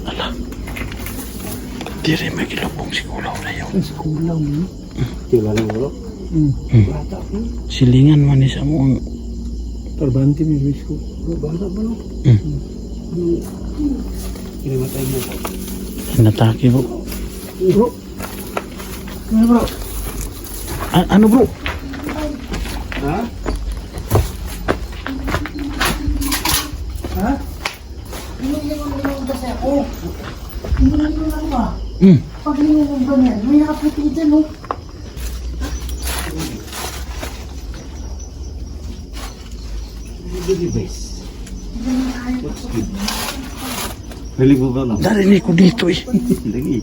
Ala. Diri may kilabong si Kulaw na yun. Si Kulaw mo. Kilala mo bro? Bata ko. Silingan man isa mo ang... Tarbante may wish ko. Bata ba no? Kinamatay mo ko. Natake bro. Bro. Ano bro? Ano bro? Ha? Ha? Inumin kasi ako. Inumin mo lang ba? Pag inumin ba niyan, may nakaputi dyan, oh. Rilig mo ba no? Narinig ko dito eh. Lagi.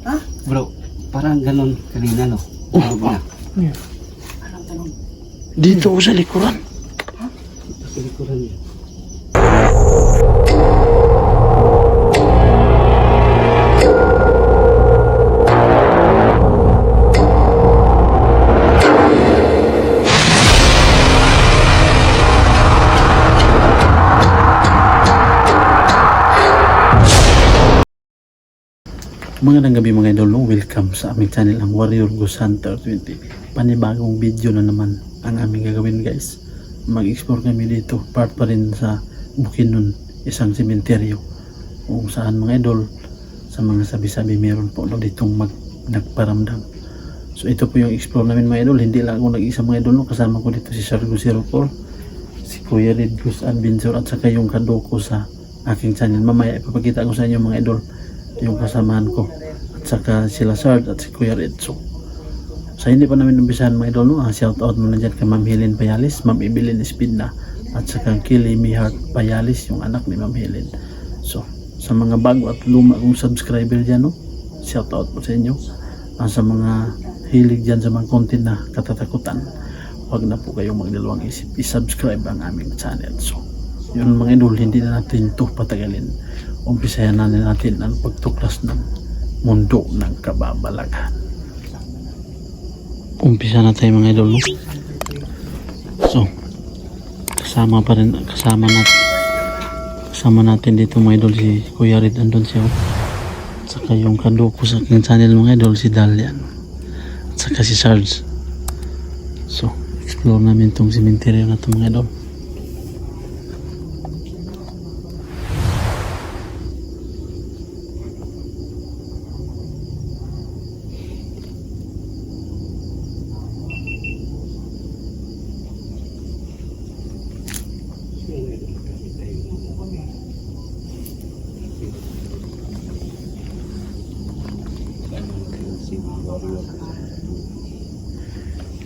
Ha? Bro, parang ganon kanina no? Ano ba? Anong tanong? Dito ko sa likuran. Sa likuran niya. Magandang gabi mga idol, welcome sa aming channel ang Warrior Ghost Hunter 20. Panibagong video na naman ang aming gagawin guys. Mag-explore kami dito, part pa rin sa Bukidnon, isang sementeryo kung saan mga idol sa mga sabi-sabi meron po ditong nagparamdam. So ito po yung explore namin mga idol, hindi lang ako nag-isa mga idol, kasama ko dito si Sargo 04, si Kuya Red Ghost Adventure at saka yung kadoko sa aking channel. Mamaya ipapakita ko sa inyo mga idol yung kasamahan ko at saka sila Sard at si Kuya Red. So sa hindi pa namin umpisahan mga idol, shout out muna dyan kay Ma'am Helen Payalis, Ma'am Evelyn Espina at saka Kili Mihart Payalis, yung anak ni Ma'am Helen. So sa mga bago at luma kong subscriber dyan, shout out po sa inyo. Sa mga hilig dyan sa mga content na katatakutan, huwag na po kayong magdalawang isip, i-subscribe ang aming channel. So yun mga idol, hindi na natin ito patagalin, umpisahan na natin ang pagtuklas ng mundo ng kababalaghan. Umpisa na tayo mga idol, no? So kasama natin dito mga idol si Kuya Red, andun siya, at saka yung kadoko sa aking channel mga idol si Dalian at saka si Sarge. So explore namin tong cemetery na ito mga idol.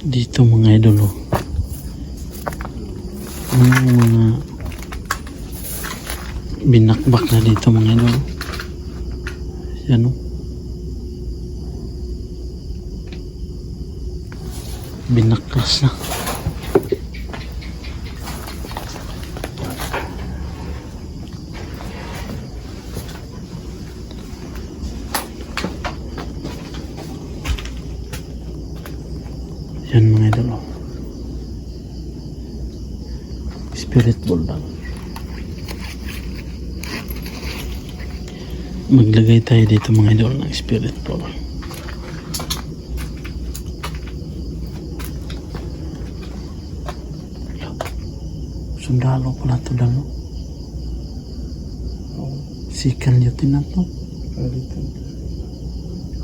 Dito mga idol, ang mga binakbak na dito mga idol. Yan, binaklas na. Yan mga idol, spirit ball lang. Maglagay tayo dito mga idol ng spirit ball. Sundalo pala ito dalo. Sikan lieutenant no?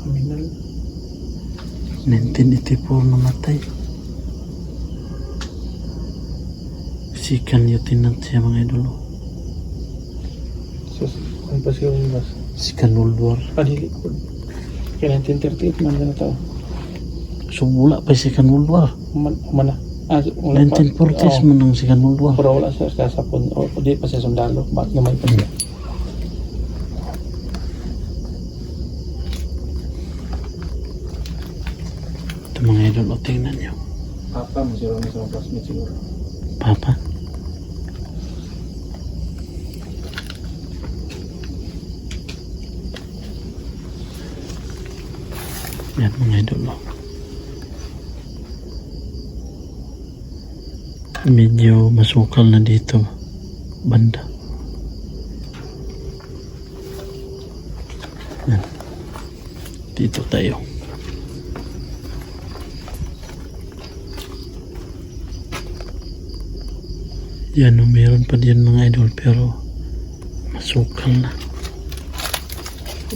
Kriminal. 1984 namatay. Sikan lieutenant siya mga idol. So, ang pasigaw mo ba? Sikan World War. Padili ko. Kaya 1938 man na tao. So wala pa Sikan World War. Umana. 1940s man ang Sikan World War. Pero wala siya sa pun. O di pa siya sundalo. Bakit gamay pa siya? Ito mga idol, tingnan nyo. Papa, masiro na sa mga classmates siguro. Papa. Yan mga idol. Medyo masukal na dito banda. Yan. Dito tayo. Yan, meron pa din mga idol pero masukal na.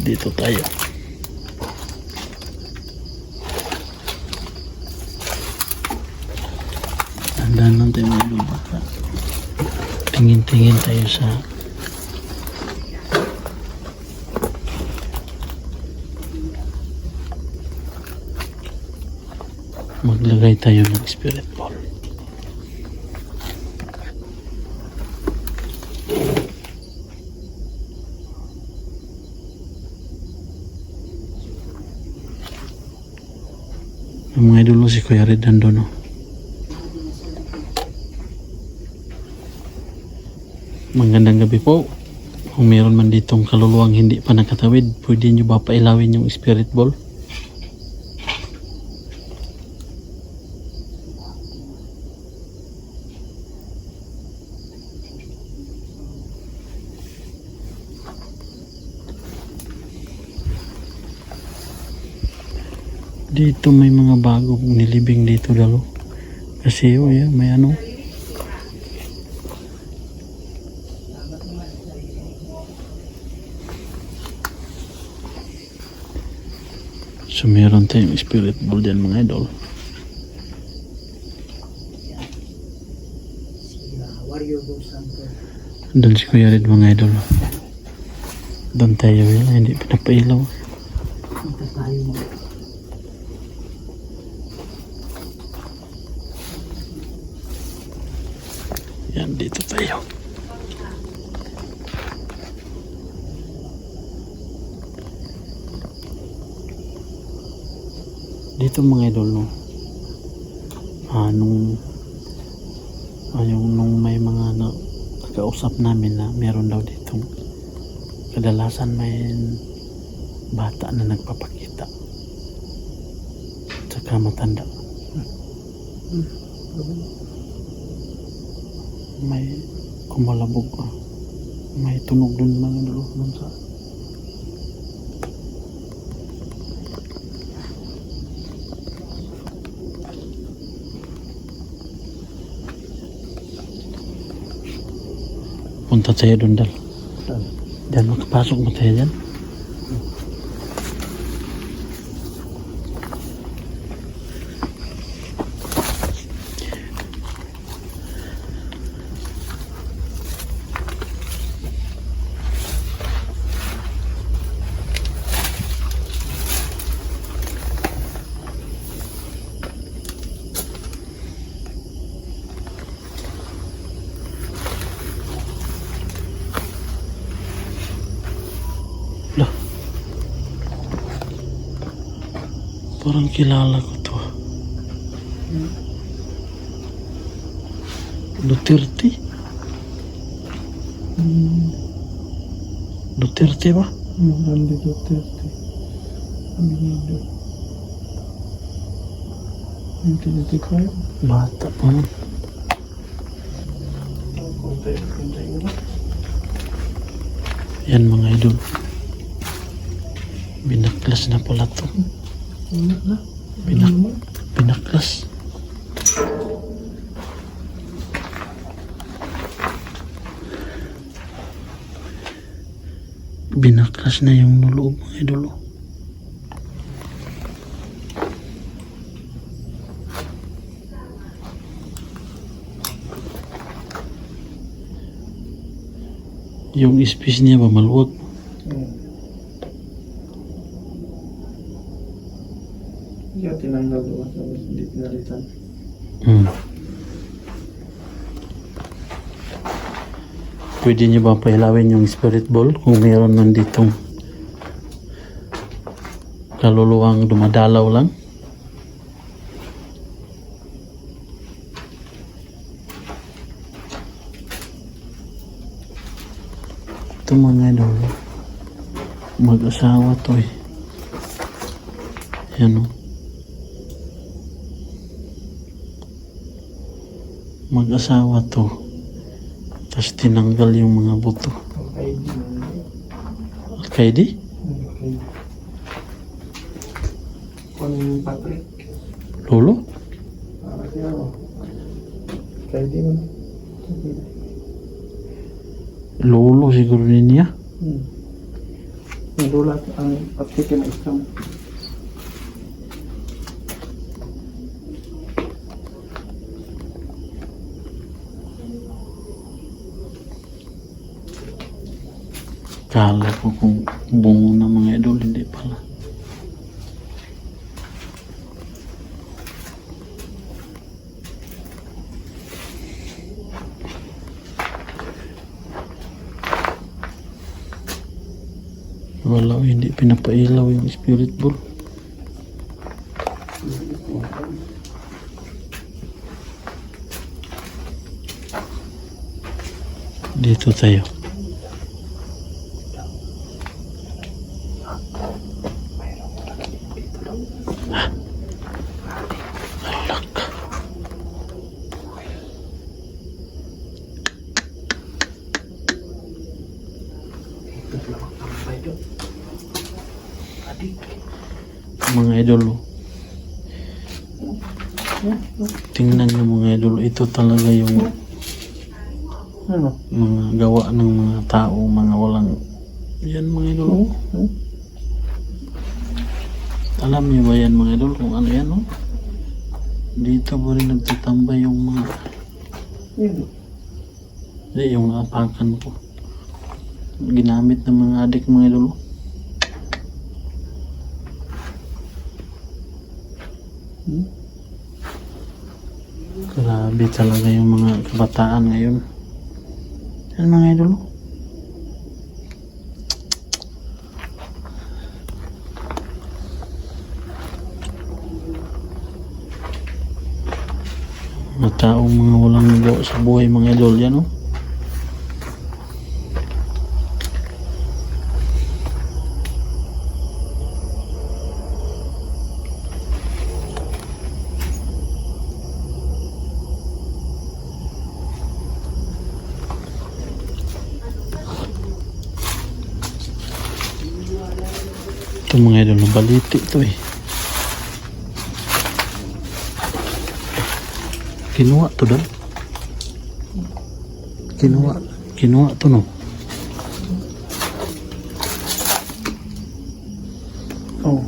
Dito tayo. Tandaan lang tayo mga idol, baka tingin-tingin tayo sa maglagay tayo ng spirit ball. Yung mga idol, si Kuya Red nandun, no? Magandang gabi po. Kung meron man ditong kaluluwang hindi pa nakatawid, pwede nyo ba pailawin yung spirit ball? Dito may mga bagong nilibing dito dalo. Kasi oh, yeah, may ano. So meron tayong spirit ball dyan mga idol. Warrior Ghost Hunter. Doon si Kuya Red mga idol. Doon tayo yun, hindi pinapailaw. Punta tayo mo. Yan, dito tayo. Dito mga idol, no? Nung may mga nakausap namin na meron daw ditong kadalasan may bata na nagpapakita tsaka matanda. May kumalabog, may tunog dun mga idol dun sa punta tayo dun dal. Diyan, makapasok mo tayo dyan. Lah, parang kilala ko to. Duterte? Duterte ba? Randy Duterte. Abinido. 1985. Bata pa man. Yan mga idol. Binaklas na pala to. Binaklas. Binaklas na yung loob mga idol. Yung space niya ba maluwag? Kaya tinanggal doon tapos hindi pinalitan. Pwede niyo ba pailawin yung spirit ball kung mayroon man ditong kaluluwang dumadalaw lang? Ito mga idol, mag-asawa to eh. Yan o. Mag-asawa to. Tapos tinanggal yung mga buto. Ang ID. Al-Qaeda? Kung Patrick. Lolo? Kaya mo. Kaya di mo. Lolo siguro niya. Nadulat ang Patrick na isang. Kala ko kung bungo na mga idol, hindi pala. Wala, hindi pinapailaw yung spirit ball. Dito tayo. Mga idol, tingnan nyo mga idol, ito talaga yung Ano? mga gawa ng mga tao, mga walang yan mga idol. Alam niyo ba yan mga idol kung ano yan, oh? Dito ba rin nagtatambay yung mga hindi, yung apakan ko ginamit ng mga adik mga idol. Grabe talaga yung mga kabataan ngayon. Yan mga idol. Mga taong mga walang nagawa sa buhay mga idol yan, oh. Ito mga idol, nabaliti ito eh. Kinuha to dal. Kinuha to no. Oh.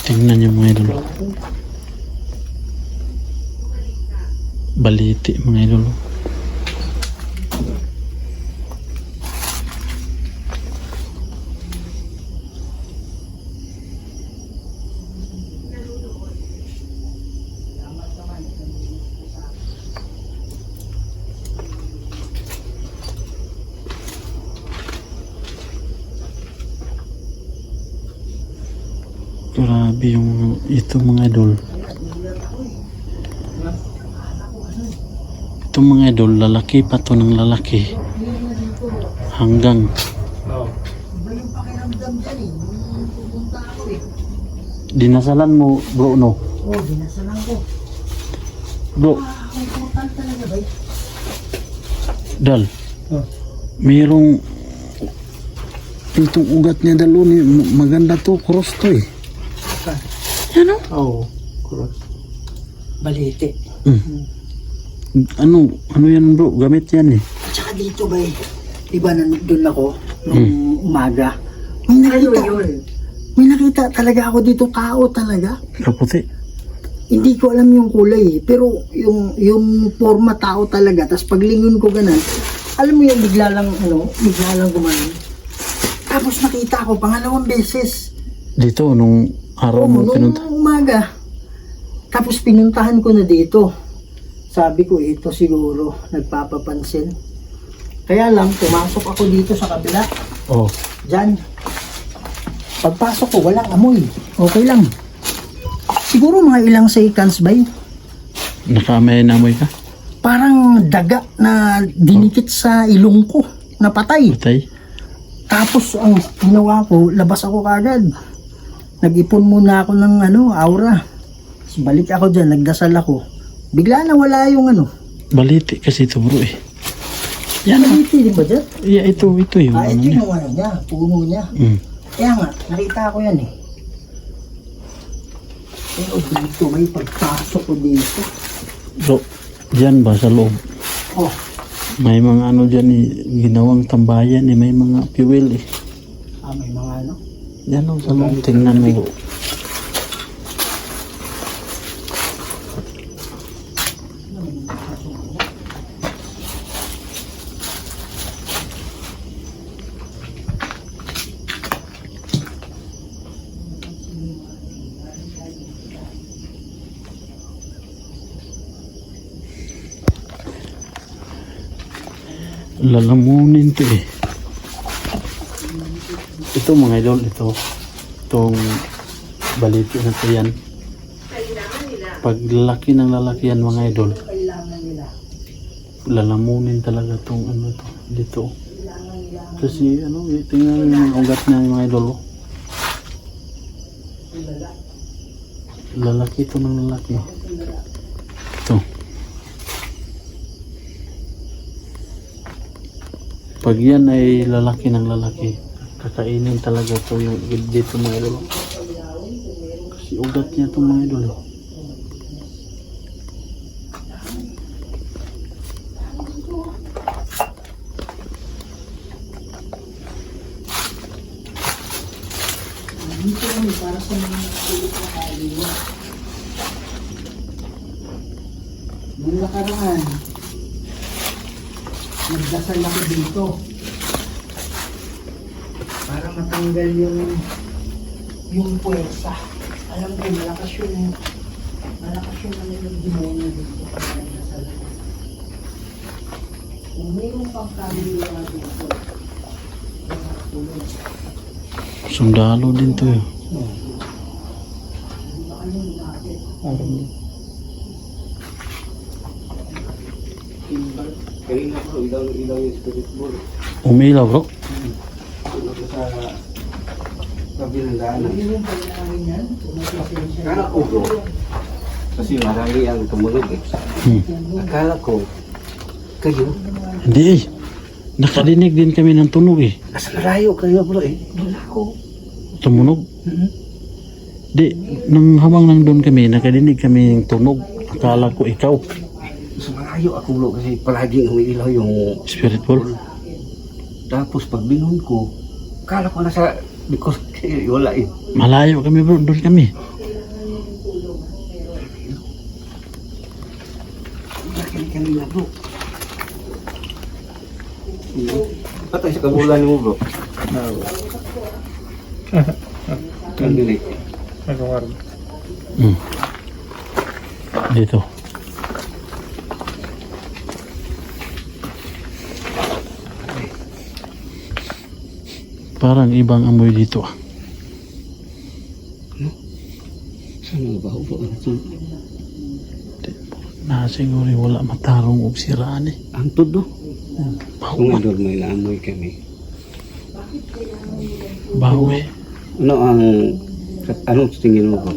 Tingnan niyo mga idol. Baliti mga idol. Grabe yung ito mga idol. Ito mga idol, lalaki pa to ng lalaki. Hanggang Iba yung pakiramdam dyan eh. Nung pupunta ako eh. dinasalan mo bro no? Oo, dinasalan ko. Bro, Important talaga ba eh? Dal. Oh. Mayroong itong ugat niya dalo ni maganda to, cross to eh. Ano? Oh. Cross. Balite. Ano yan bro? Gamit yan eh. At saka dito ba eh. Diba nandun ako nung umaga. May nakita talaga ako dito, tao talaga. Kaputi. Hindi ko alam yung kulay eh. Pero yung forma tao talaga. Tapos paglingon ko ganun, alam mo yung bigla lang gumanon. Tapos nakita ko pangalawang beses. Dito nung araw mo pinunta. Nung umaga. Tapos pinuntahan ko na dito. Sabi ko, ito siguro nagpapapansin. Kaya lang, pumasok ako dito sa kabila. Oh. Diyan. Pagpasok ko, walang amoy. Okay lang. Siguro mga ilang seconds ba yun? Nakamay na amoy ka? Parang daga na dinikit sa ilong ko. Napatay. Patay? Tapos ang ginawa ko, labas ako kagad. Nag-ipon muna ako ng aura. Tapos balik ako dyan, nagdasal ako. Bigla na wala yung Baliti kasi ito bro eh. Yan o. Kaliti din ba dyan? Yeah, ito yung Ah, ano ito niya. yung ano niya, puno niya. Mm. Kaya nga, nakita ko yan eh. Pero dito, may pagpasok ko dito. So, dyan ba sa loob? Oh, May mga ano dyan eh, ginawang tambayan eh, may mga fuel eh. may mga ano. Yan o, sa loob, tingnan mo. Lalamunin to eh. Ito mga idol, itong baliti na to yan. Pag laki ng lalaki yan mga idol, Kailangan nila. lalamunin talaga tong ano to, dito. Kasi ano, tingnan mo yung ugat niya mga idol. Oh. Lalaki to ng lalaki. Ito. Pag yan ay lalaki ng lalaki, kakainin talaga to yung dito mga idol. Kasi ugat niya to mga idol. Dito kami para sa mga kulit na kailangan. Nung nakaraan, nagdasal ako dito para matanggal yung puwersa. Alam ko, malakas yung ano yung demonyo dito. Nagdasal ako. Kung mayroong pang kabili na dito, tulog. Sundalo din to eh. Kanina po, ilaw yung spirit ball. Umilaw bro. Tulog sa gabi ng daanan. Yung pagkain yan, tumatapin Akala ko bro, kasi marami ang tumunog eh. Akala ko, kayo, Hindi eh. Nakadinig din kami ng tunog eh. nasa malayo kayo bro eh. Wala ko. Tumunog. Di, nang habang nandun kami, nakadinig kami ng tunog. Akala ko ikaw. Nasa malayo ako bro kasi palaging umiilaw yung Spirit ball. tapos pag binon ko, akala ko nasa likod kayo, wala eh. Malayo kami bro, doon kami. Wala kanina bro. Patay sa kabulan mo bro. Kandilik. Hmm. Dito. Parang ibang amoy dito ah. Saan ang baho bro? Siguro wala matarong og siraan eh. Ang todo. Baho Kung ah. idol may naamoy kami. Baho eh. Ano ang anong tingin mo bro?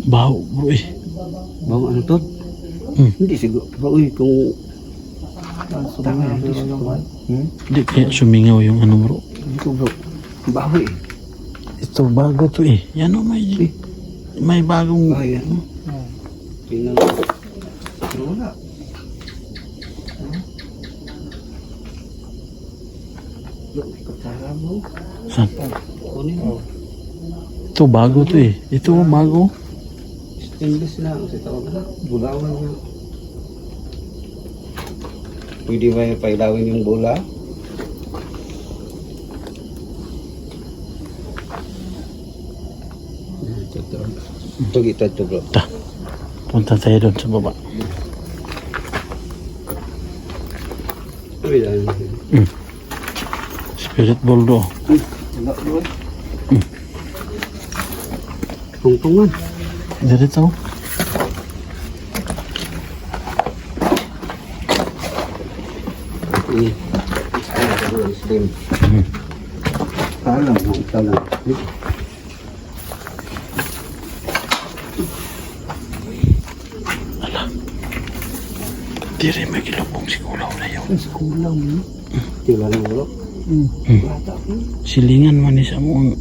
Baho bro eh. Bago ano to? Hmm. Hindi siguro. Bro, kung tama hindi siguro. Di kaya sumingaw yung ano bro. Ito bro. Baho eh. Ito bago to eh. Yan o may bagong. Baho yan. Tingnan mo. Pero wala. Look, may kutsara mo. Saan? Kunin mo. Ito bago to eh. Ito bago. Stainless lang kasi tawag na. Bulawan na. Pwede ba yung pailawin yung bula? Ito kita ito bro. Ta. Punta tayo doon sa baba. Spirit ball do. Wala bro. Tungtungan. Dito. Ini. Slim. Talang. Di Diri may kilabong si Kulaw na yun. Mas kulang mo. Tila ng ulo. Bata ko. Silingan man isa mo ang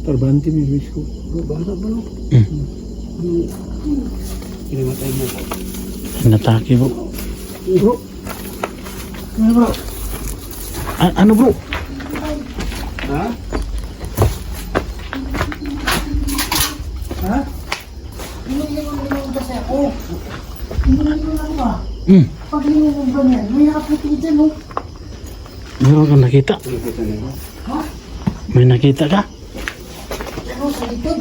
Tarbante may wish ko. Bata ba no? Kinamatay mo. natake bro. Bro. Ano bro? Ano bro? Ha? Ha? Inulimang kasi ako. Inulimang ba? Pag inulimang ba niyan, may nakaputi dyan oh. Meron kang nakita? Nakita na mo? Ha? May nakita ka? Ano sa likod?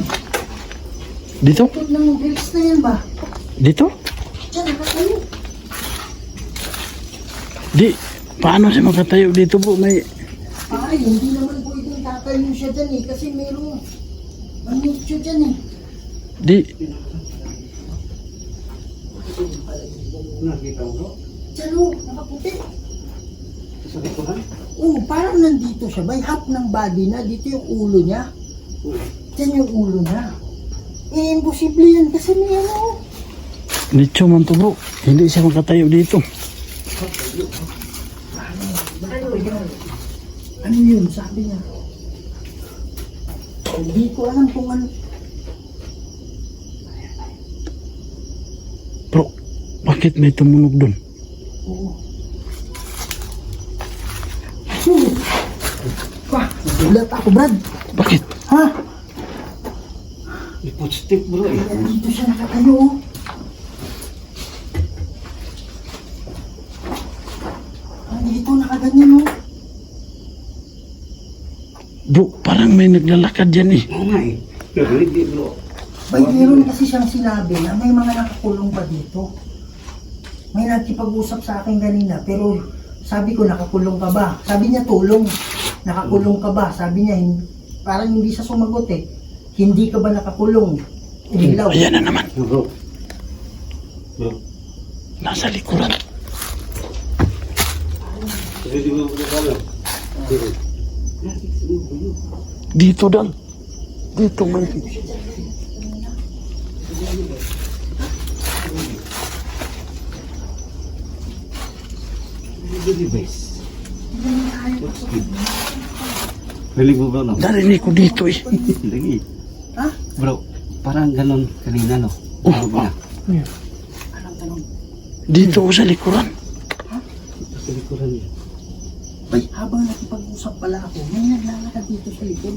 Dito? Likod ng grills na yan ba? Dito? Diyan, nakatayo. Di, paano siya makatayo dito bro? May, Pare, hindi naman pwedeng tatayo siya dyan eh. Kasi mayroong manutyo dyan eh. di, Nakita mo bro? Diyan oh, nakaputi. Sa likuran? Oh, parang nandito siya. May half ng body na. Dito yung ulo niya. Diyan yung ulo niya. Eh, imposible yan kasi may ano. nicho man to bro. Hindi siya makatayo dito. Ano yun? Sabi niya. Hindi ko alam kung ano. Bro, bakit may tumunog dun? Oo. Pa, nagulat ako, Brad. Bakit? Ha? Ipot stick bro eh. Kaya dito siya nakatayo. Oh. Dito nakaganyan, oh. Bro, parang may naglalakad dyan eh. Oo nga eh. Narinig di bro. May meron kasi siyang sinabi na may mga nakakulong pa dito. May nagkipag-usap sa akin kanina, pero sabi ko, nakakulong ka ba? Sabi niya, tulong. Nakakulong ka ba? Sabi niya, parang hindi siya sumagot eh. Hindi ka ba nakakulong? Ilaw. Ayan na naman. Bro. Bro. Nasa likuran. Hindi mo pala. Dito dan. Dito may... Rinig mo bro no? Narinig ko dito eh. Lagi. Ha? Bro, parang ganon kanina no? Ano ba? Dito ko sa likuran. Sa likuran niya. Habang nakipag-usap pala ako, may naglalakad dito sa likod.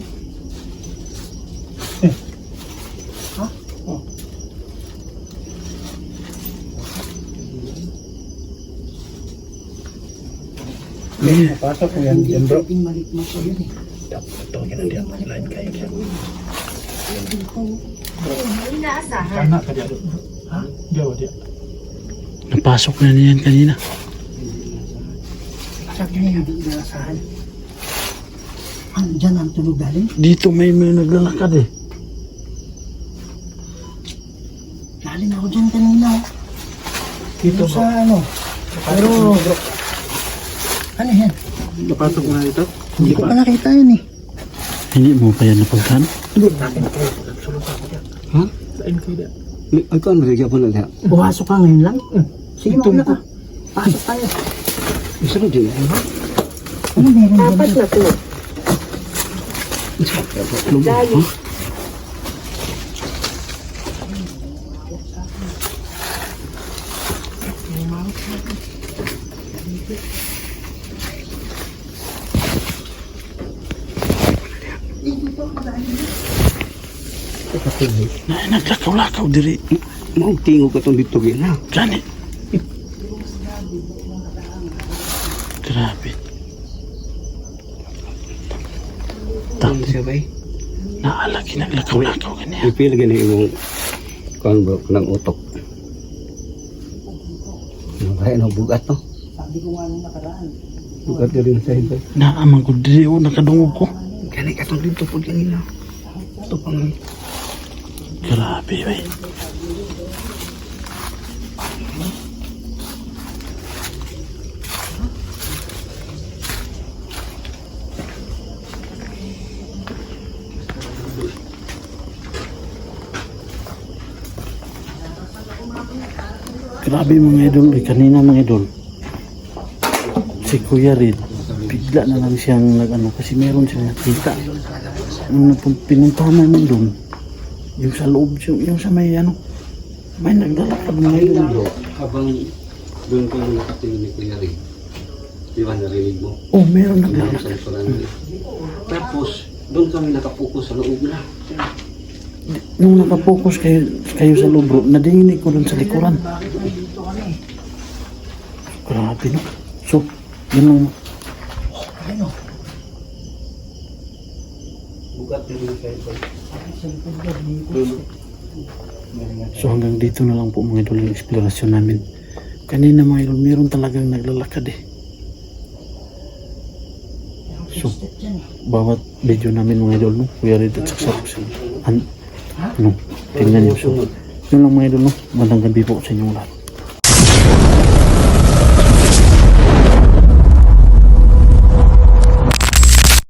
Ha? Oh. Pasok ko yan bro. Pwedeng malikmas ko yun eh. Napasok na niyan kanina. Sabi niya, hindi inaasahan. Ano dyan ang tulog galing? Dito may naglalakad eh. Galing ako dyan kanina. Dito sa ano. Pero, ano yan? Napasok mo na ito? Hindi ko pa nakita yun eh. Hindi mo pa yan napagkan? Hindi, natin ko. Sulong ako dyan. Ha? Saan kayo dyan? Ito ano rin po na diya? Pumasok ka ngayon lang? Sige, mauna ka. Pasok tayo. Isa na din. Ano meron dyan? Apat na po. Lagi. Naglakaw-lakaw diri. Mau tingog ka itong dito gina. Gani. Grabe. Ano siya ba eh? Naalagi naglakaw-lakaw ganyan. Ipil gani yung kuhan bro, ng utok. Kaya no, bugat no? Sabi ko nga nung nakaraan. Bugat na rin sa iba. Naamang ko diri o nakadungog ko. Gani ka itong dito po kanina. Ito pang Grabe bay. Grabe mga idol, kanina mga idol. Si Kuya Red, bigla na lang siyang nag-ano kasi meron siyang nakita. Nung pinuntahan namin doon, yung sa loob, yung sa may ano, may naglalakad mga idol. Habang doon ko nakatingin ni Kuya Ray, di ba narinig mo? Oh, meron Doon naglalakad. sa Sorani. Tapos, doon kami nakapokus sa loob na. Nung nakapokus kayo sa loob bro, nadinig ko doon sa likuran. Grabe no. So, yun lang. Bukat din kayo. So hanggang dito na lang po mga idol yung eksplorasyon namin. Kanina mga idol, meron talagang naglalakad eh. So, bawat video namin mga idol, no? Kuya Red at saksak ano, tingnan nyo. So, yun lang mga idol, no? Magandang gabi po sa inyong lahat.